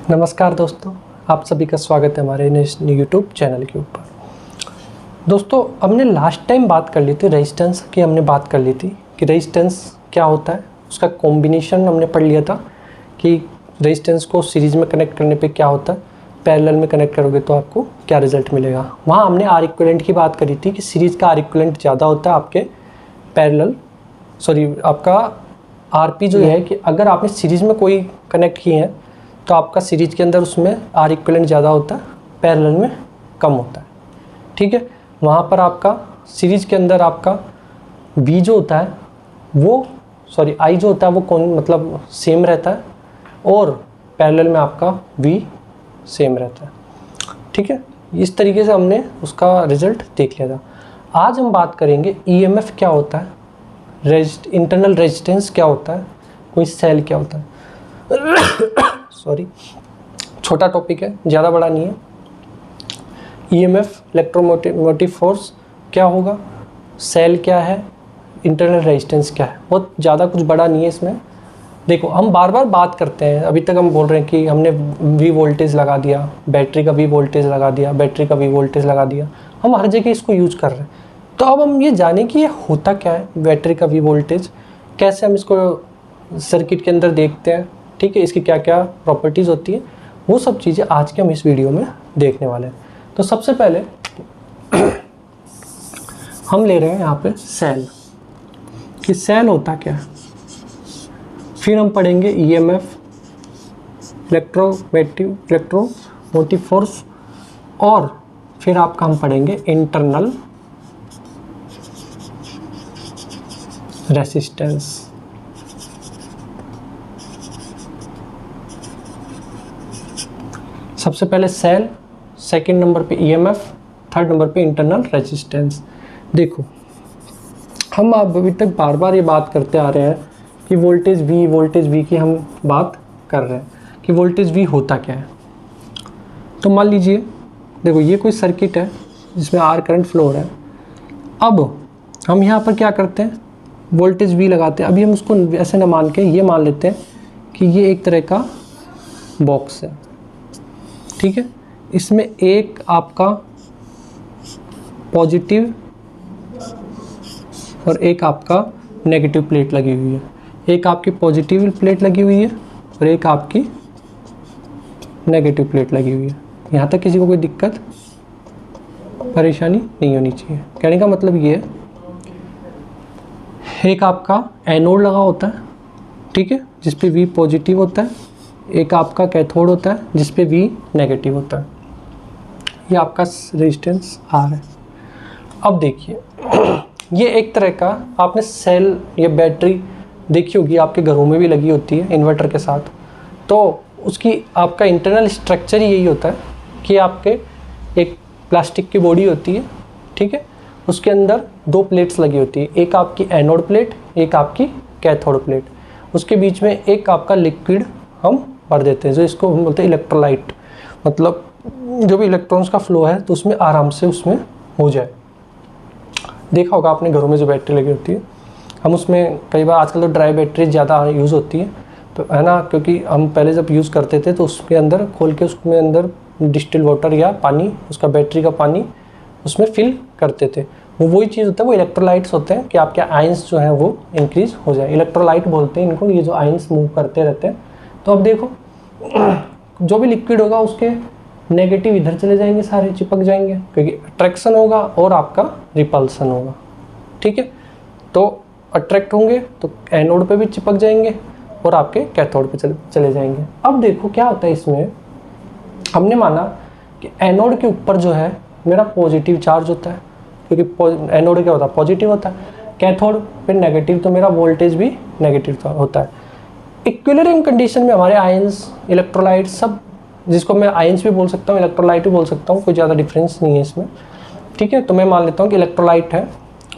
नमस्कार दोस्तों, आप सभी का स्वागत है हमारे यूट्यूब चैनल के ऊपर। दोस्तों, हमने लास्ट टाइम बात कर ली थी रेजिस्टेंस की। हमने बात कर ली थी कि रेजिस्टेंस क्या होता है, उसका कॉम्बिनेशन हमने पढ़ लिया था कि रेजिस्टेंस को सीरीज़ में कनेक्ट करने पे क्या होता है, पैरेलल में कनेक्ट करोगे तो आपको क्या रिजल्ट मिलेगा। वहाँ हमने आर इक्विवेलेंट की बात करी थी कि सीरीज़ का आर इक्विवेलेंट ज़्यादा होता है आपके आपका आरपी जो है कि अगर आपने सीरीज़ में कोई कनेक्ट किए हैं तो आपका सीरीज के अंदर उसमें आर इक्विवेलेंट ज़्यादा होता है, पैरेलल में कम होता है। ठीक है, वहाँ पर आपका सीरीज के अंदर आपका वी जो होता है आई जो होता है वो सेम रहता है और पैरेलल में आपका वी सेम रहता है। ठीक है, इस तरीके से हमने उसका रिजल्ट देख लिया था। आज हम बात करेंगे ईएमएफ क्या होता है, इंटरनल रेजिस्टेंस क्या होता है, कोई सेल क्या होता है। छोटा टॉपिक है, ज़्यादा बड़ा नहीं है। ईएमएफ इलेक्ट्रोमोटिव फोर्स क्या होगा, सेल क्या है, इंटरनल रेजिस्टेंस क्या है, बहुत ज़्यादा कुछ बड़ा नहीं है इसमें। देखो, हम बार बार बात करते हैं, अभी तक हम बोल रहे हैं कि हमने वी वोल्टेज लगा दिया, बैटरी का वी वोल्टेज लगा दिया, बैटरी का वी वोल्टेज लगा दिया, हम हर जगह इसको यूज कर रहे हैं। तो अब हम ये जानें कि ये होता क्या है बैटरी का वी वोल्टेज, कैसे हम इसको सर्किट के अंदर देखते हैं। ठीक है, इसकी क्या क्या प्रॉपर्टीज़ होती है, वो सब चीज़ें आज के हम इस वीडियो में देखने वाले हैं। तो सबसे पहले हम ले रहे हैं यहाँ पे सेल, कि सेल होता क्या है। फिर हम पढ़ेंगे ईएमएफ, इलेक्ट्रोमोटिव फोर्स, और फिर आपका हम पढ़ेंगे इंटरनल रेसिस्टेंस। सबसे पहले सेल, सेकंड नंबर पे ईएमएफ, थर्ड नंबर पे इंटरनल रेजिस्टेंस। देखो, हम अभी तक बार बार ये बात करते आ रहे हैं कि वोल्टेज वी की हम बात कर रहे हैं कि वोल्टेज वी होता क्या है। तो मान लीजिए, देखो ये कोई सर्किट है जिसमें आर करंट फ्लो हो रहा है। अब हम यहाँ पर क्या करते हैं, वोल्टेज वी लगाते हैं। अभी हम उसको ऐसे न मान के ये मान लेते हैं कि ये एक तरह का बॉक्स है। ठीक है, इसमें एक आपका पॉजिटिव और एक आपका नेगेटिव प्लेट लगी हुई है। एक आपकी पॉजिटिव प्लेट लगी हुई है और एक आपकी नेगेटिव प्लेट लगी हुई है। यहाँ तक किसी को कोई दिक्कत परेशानी नहीं होनी चाहिए। कहने का मतलब ये है, एक आपका एनोड लगा होता है, ठीक है, जिस पे वी पॉजिटिव होता है। एक आपका कैथोड होता है जिस पे वी नेगेटिव होता है। ये आपका रेजिस्टेंस आर है। अब देखिए, ये एक तरह का आपने सेल या बैटरी देखी होगी, आपके घरों में भी लगी होती है इन्वर्टर के साथ। तो उसकी आपका इंटरनल स्ट्रक्चर यही होता है कि आपके एक प्लास्टिक की बॉडी होती है, ठीक है, उसके अंदर दो प्लेट्स लगी होती है, एक आपकी एनोड प्लेट, एक आपकी कैथोड प्लेट। उसके बीच में एक आपका लिक्विड हम भर देते हैं, जो इसको हम बोलते हैं इलेक्ट्रोलाइट। मतलब जो भी इलेक्ट्रॉन्स का फ्लो है तो उसमें आराम से उसमें हो जाए। देखा होगा आपने घरों में जो बैटरी लगी होती है, हम उसमें कई बार आजकल तो ड्राई बैटरी ज़्यादा यूज़ होती है, तो है ना, क्योंकि हम पहले जब यूज़ करते थे तो उसके अंदर खोल के उसमें अंदर डिस्टिल वाटर या पानी, उसका बैटरी का पानी उसमें फिल करते थे। वो वही चीज़ होता है, वो इलेक्ट्रोलाइट्स होते हैं कि आपके आयंस जो हैं वो इंक्रीज हो जाए। इलेक्ट्रोलाइट बोलते हैं इनको, ये जो आयंस मूव करते रहते हैं। तो अब देखो, जो भी लिक्विड होगा उसके नेगेटिव इधर चले जाएंगे, सारे चिपक जाएंगे, क्योंकि अट्रैक्शन होगा और आपका रिपल्सन होगा। ठीक है, तो अट्रैक्ट होंगे तो एनोड पे भी चिपक जाएंगे और आपके कैथोड पे चले जाएंगे। अब देखो क्या होता है इसमें, हमने माना कि एनोड के ऊपर जो है मेरा पॉजिटिव चार्ज होता है, क्योंकि एनोड क्या होता है, पॉजिटिव होता है। कैथोड पे नेगेटिव, तो मेरा वोल्टेज भी नेगेटिव होता है। इक्विलिब्रियम कंडीशन में हमारे आयंस, इलेक्ट्रोलाइट सब, जिसको मैं आयंस भी बोल सकता हूँ, इलेक्ट्रोलाइट भी बोल सकता हूँ, कोई ज़्यादा डिफरेंस नहीं है इसमें, ठीक है। तो मैं मान लेता हूँ कि इलेक्ट्रोलाइट है,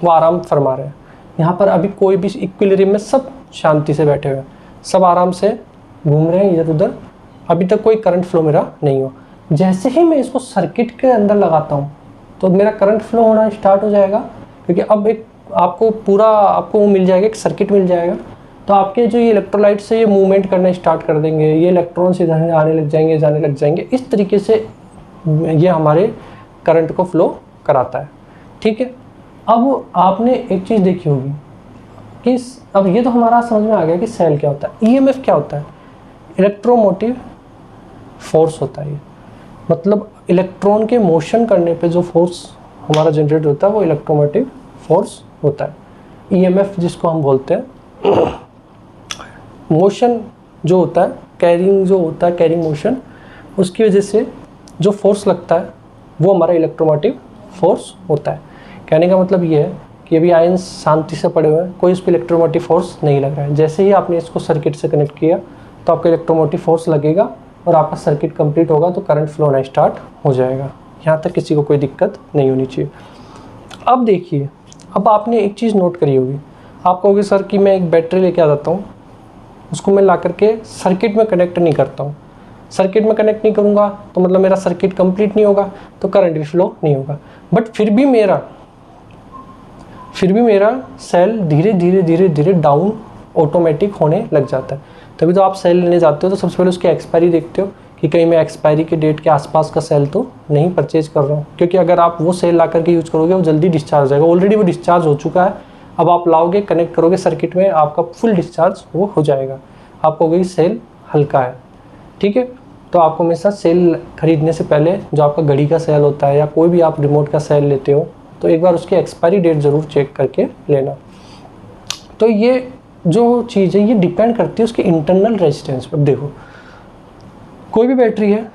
वो आराम फरमा रहे हैं। यहाँ पर अभी कोई भी इक्विलिब्रियम में सब शांति से बैठे हुए हैं, सब आराम से घूम रहे हैं इधर उधर, अभी तक कोई करंट फ्लो मेरा नहीं हुआ। जैसे ही मैं इसको सर्किट के अंदर लगाता हूँ तो मेरा करंट फ्लो होना स्टार्ट हो जाएगा, क्योंकि अब एक आपको मिल जाएगा, एक सर्किट मिल जाएगा। तो आपके जो ये इलेक्ट्रोलाइट से ये मूवमेंट करना स्टार्ट कर देंगे, ये इलेक्ट्रॉन्स इधर आने लग जाएंगे, जाने लग जाएंगे। इस तरीके से ये हमारे करंट को फ्लो कराता है, ठीक है। अब आपने एक चीज़ देखी होगी कि अब ये तो हमारा समझ में आ गया कि सेल क्या होता है। ईएमएफ क्या होता है? इलेक्ट्रोमोटिव फोर्स होता है। ये मतलब इलेक्ट्रॉन के मोशन करने पे जो फोर्स हमारा जनरेट होता है वो इलेक्ट्रोमोटिव फोर्स होता है। ईएमएफ जिसको हम बोलते हैं, मोशन जो होता है, कैरिंग जो होता है, कैरिंग मोशन, उसकी वजह से जो फोर्स लगता है वो हमारा इलेक्ट्रोमोटिव फोर्स होता है। कहने का मतलब ये है कि अभी आयंस शांति से पड़े हुए हैं, कोई इस पर इलेक्ट्रोमोटिव फोर्स नहीं लग रहा है। जैसे ही आपने इसको सर्किट से कनेक्ट किया तो आपका इलेक्ट्रोमोटिव फोर्स लगेगा और आपका सर्किट कंप्लीट होगा तो करंट फ्लो होना स्टार्ट हो जाएगा। यहाँ तक किसी को कोई दिक्कत नहीं होनी चाहिए। अब देखिए, अब आपने एक चीज़ नोट करी होगी, आप कहोगे सर कि मैं एक बैटरी लेके आ जाता हूँ, उसको मैं ला करके सर्किट में कनेक्ट नहीं करता हूँ, सर्किट में कनेक्ट नहीं करूँगा तो मतलब मेरा सर्किट कंप्लीट नहीं होगा, तो करंट भी फ्लो नहीं होगा। बट फिर भी मेरा सेल धीरे धीरे डाउन ऑटोमेटिक होने लग जाता है। तभी तो आप सेल लेने जाते हो तो सबसे पहले उसकी एक्सपायरी देखते हो कि कहीं मैं एक्सपायरी के डेट के आसपास का सेल तो नहीं परचेज कर रहा हूँ, क्योंकि अगर आप वो सेल ला करके यूज़ करोगे वो जल्दी डिस्चार्ज हो जाएगा। ऑलरेडी वो डिस्चार्ज हो चुका है, अब आप लाओगे, कनेक्ट करोगे सर्किट में, आपका फुल डिस्चार्ज वो हो जाएगा। आप कहोगे सेल हल्का है, ठीक है। तो आपको हमेशा सेल खरीदने से पहले जो आपका घड़ी का सेल होता है या कोई भी आप रिमोट का सेल लेते हो तो एक बार उसकी एक्सपायरी डेट ज़रूर चेक करके लेना। तो ये जो चीज़ है ये डिपेंड करती है उसके इंटरनल रेजिस्टेंस पर। देखो, कोई भी बैटरी है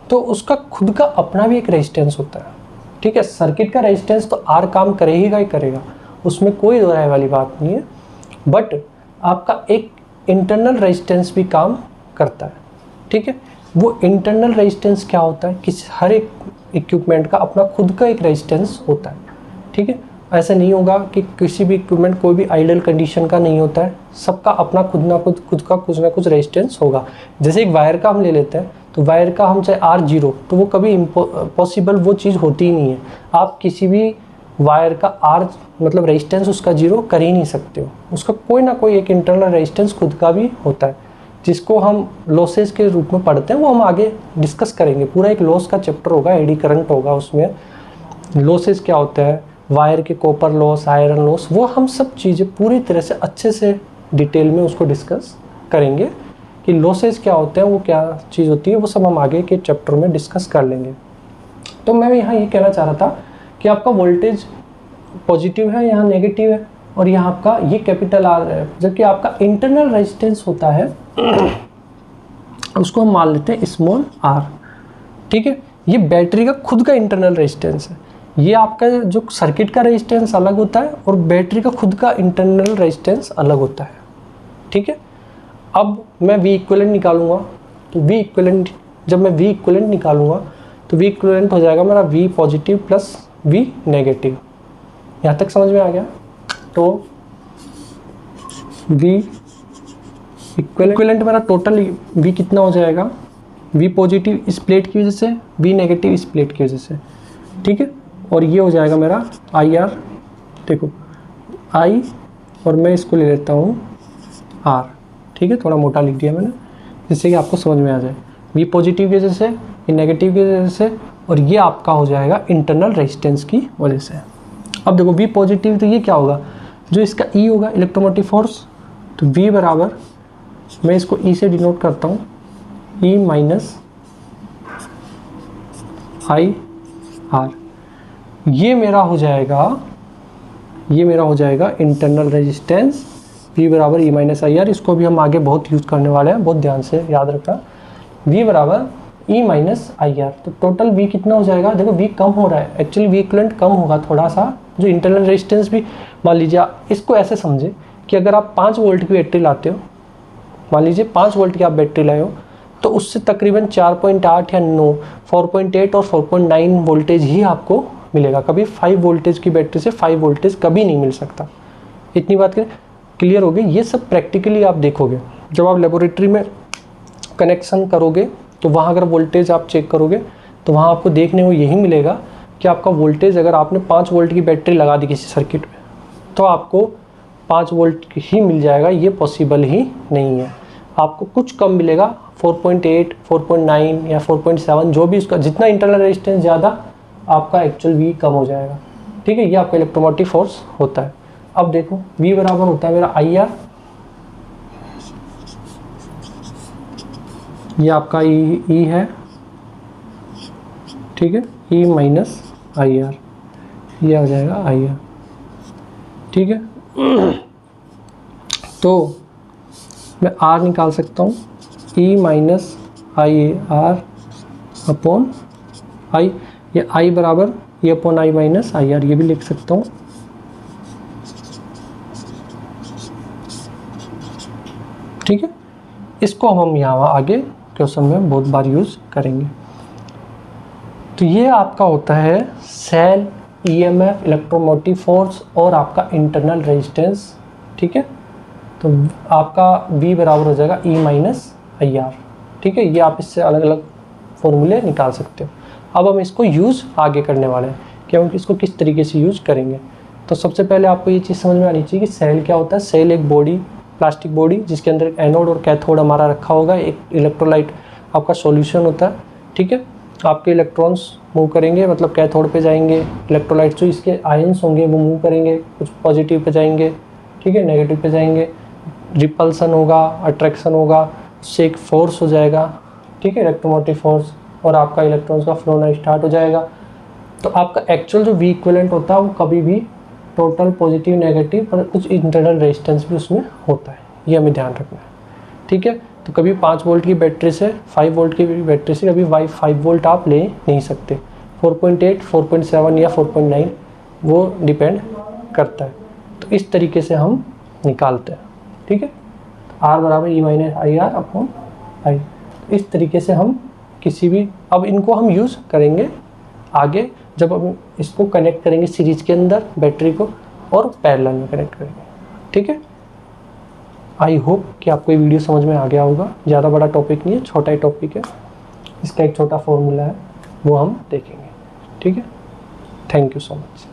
तो उसका खुद का अपना भी एक रेजिस्टेंस होता है, ठीक है। सर्किट का रेजिस्टेंस तो आर काम करेगा ही करेगा, उसमें कोई दो राय वाली बात नहीं है। बट आपका एक इंटरनल रेजिस्टेंस भी काम करता है, ठीक है। वो इंटरनल रेजिस्टेंस क्या होता है कि हर एक इक्विपमेंट का अपना खुद का एक रेजिस्टेंस होता है, ठीक है। ऐसा नहीं होगा कि किसी भी इक्विपमेंट कोई भी आइडल कंडीशन का नहीं होता है, सबका अपना खुद का कुछ ना कुछ रेजिस्टेंस होगा। जैसे एक वायर का हम ले लेते हैं तो वायर का हम चाहे R0, तो वो कभी पॉसिबल वो चीज़ होती ही नहीं है। आप किसी भी वायर का R मतलब रेजिस्टेंस उसका 0 कर ही नहीं सकते हो, उसका कोई ना कोई एक इंटरनल रेजिस्टेंस खुद का भी होता है, जिसको हम लॉसेस के रूप में पढ़ते हैं। वो हम आगे डिस्कस करेंगे, पूरा एक लॉस का चैप्टर होगा, एडी करंट होगा, उसमें लॉसेस क्या होते हैं, वायर के कॉपर लॉस, आयरन लॉस, वो हम सब चीज़ें पूरी तरह से अच्छे से डिटेल में उसको डिस्कस करेंगे कि लॉसेस क्या होते हैं, वो क्या चीज़ होती है, वो सब हम आगे के चैप्टर में डिस्कस कर लेंगे। तो मैं यहाँ ये कहना चाह रहा था कि आपका वोल्टेज पॉजिटिव है, यहाँ नेगेटिव है, और यहाँ आपका ये कैपिटल R है, जबकि आपका इंटरनल रेजिस्टेंस होता है उसको हम मान लेते हैं स्मॉल r, ठीक है। ये बैटरी का खुद का इंटरनल रेजिस्टेंस है। ये आपका जो सर्किट का रेजिस्टेंस अलग होता है और बैटरी का खुद का इंटरनल रेजिस्टेंस अलग होता है, ठीक है। अब मैं V इक्विवेलेंट निकालूंगा तो V इक्विवेलेंट, जब मैं V इक्विवेलेंट निकालूंगा तो V इक्विवेलेंट हो जाएगा मेरा V positive plus V negative. यहाँ तक समझ में आ गया? तो V इक्विवेलेंट मेरा टोटल V कितना हो जाएगा, V पॉजिटिव इस प्लेट की वजह से, V नेगेटिव इस प्लेट की वजह से, ठीक है। और ये हो जाएगा मेरा IR, देखो I और मैं इसको ले लेता हूँ R, ठीक है। थोड़ा मोटा लिख दिया मैंने जिससे कि आपको समझ में आ जाए। V पॉजिटिव की वजह से, ये नेगेटिव की वजह से, और ये आपका हो जाएगा इंटरनल रेजिस्टेंस की वजह से। अब देखो V पॉजिटिव तो ये क्या होगा, जो इसका E होगा इलेक्ट्रोमोटिव फोर्स, तो V बराबर, मैं इसको E से डिनोट करता हूँ, E माइनस IR। ये मेरा हो जाएगा इंटरनल रेजिस्टेंस V बराबर E माइनस IR। इसको भी हम आगे बहुत यूज़ करने वाले हैं, बहुत ध्यान से याद रखना। V बराबर E माइनस IR, तो टोटल V कितना हो जाएगा, देखो V कम हो रहा है, एक्चुअली V इक्विवेलेंट कम होगा थोड़ा सा, जो इंटरनल रेजिस्टेंस भी मान लीजिए, इसको ऐसे समझे कि अगर आप 5 वोल्ट की बैटरी लाते हो मान लीजिए 5 वोल्ट की आप बैटरी लाए हो, तो उससे तकरीबन 4.8 या 9, 4.8 और 4.9 वोल्टेज ही आपको मिलेगा। कभी 5 वोल्टेज की बैटरी से 5 वोल्टेज कभी नहीं मिल सकता। इतनी बात क्लियर हो गई। ये सब प्रैक्टिकली आप देखोगे जब आप लेबोरेटरी में कनेक्शन करोगे, तो वहाँ अगर वोल्टेज आप चेक करोगे तो वहाँ आपको देखने को यही मिलेगा कि आपका वोल्टेज, अगर आपने 5 वोल्ट की बैटरी लगा दी किसी सर्किट में, तो आपको 5 वोल्ट ही मिल जाएगा। ये पॉसिबल ही नहीं है, आपको कुछ कम मिलेगा। 4.8, 4.9 या 4.7, जो भी उसका जितना इंटरनल रेजिस्टेंस ज़्यादा, आपका एक्चुअल वी कम हो जाएगा। ठीक है, ये आपका इलेक्ट्रोमोटिव फोर्स होता है। अब देखो V बराबर होता है मेरा IR, ये आपका E है, ठीक है, E माइनस IR, ये आ जाएगा IR। ठीक है, तो मैं R निकाल सकता हूँ, E minus IR upon I, ये I बराबर E upon I minus IR, ये भी लिख सकता हूँ। ठीक है, इसको हम यहाँ आगे क्वेश्चन में बहुत बार यूज़ करेंगे। तो ये आपका होता है सेल, EMF, इलेक्ट्रोमोटिव फोर्स और आपका इंटरनल रेजिस्टेंस। ठीक है, तो आपका V बराबर हो जाएगा E माइनस IR। ठीक है, ये आप इससे अलग अलग फॉर्मूले निकाल सकते हो। अब हम इसको यूज़ आगे करने वाले हैं कि हम इसको किस तरीके से यूज़ करेंगे। तो सबसे पहले आपको ये चीज़ समझ में आनी चाहिए कि सेल क्या होता है। सेल एक बॉडी, प्लास्टिक बॉडी, जिसके अंदर एनोड और कैथोड हमारा रखा होगा। एक इलेक्ट्रोलाइट आपका सॉल्यूशन होता है। ठीक है, आपके इलेक्ट्रॉन्स मूव करेंगे, मतलब कैथोड पे जाएंगे, इलेक्ट्रोलाइट्स जो इसके आयंस होंगे वो मूव करेंगे, कुछ पॉजिटिव पे जाएंगे, ठीक है, नेगेटिव पे जाएंगे, रिपल्सन होगा, अट्रैक्शन होगा, उससे एक फोर्स हो जाएगा, ठीक है, इलेक्ट्रोमोटिव फोर्स, और आपका इलेक्ट्रॉन्स का फ्लो ना स्टार्ट हो जाएगा। तो आपका एक्चुअल जो वी इक्विवेलेंट होता है वो कभी भी टोटल पॉजिटिव नेगेटिव, पर कुछ इंटरनल रेजिस्टेंस भी उसमें होता है, ये हमें ध्यान रखना है। ठीक है, तो कभी 5 वोल्ट की बैटरी से 5 वोल्ट की बैटरी से कभी 5 वोल्ट आप ले नहीं सकते। 4.8, 4.7 या 4.9 वो डिपेंड करता है। तो इस तरीके से हम निकालते हैं। ठीक है, R बराबर E minus IR upon I। इस तरीके से हम किसी भी, अब इनको हम यूज़ करेंगे आगे जब हम इसको कनेक्ट करेंगे सीरीज के अंदर बैटरी को और पैरेलल में कनेक्ट करेंगे। ठीक है, आई होप कि आपको ये वीडियो समझ में आ गया होगा। ज़्यादा बड़ा टॉपिक नहीं है, छोटा ही टॉपिक है, इसका एक छोटा फॉर्मूला है वो हम देखेंगे। ठीक है, थैंक यू सो मच।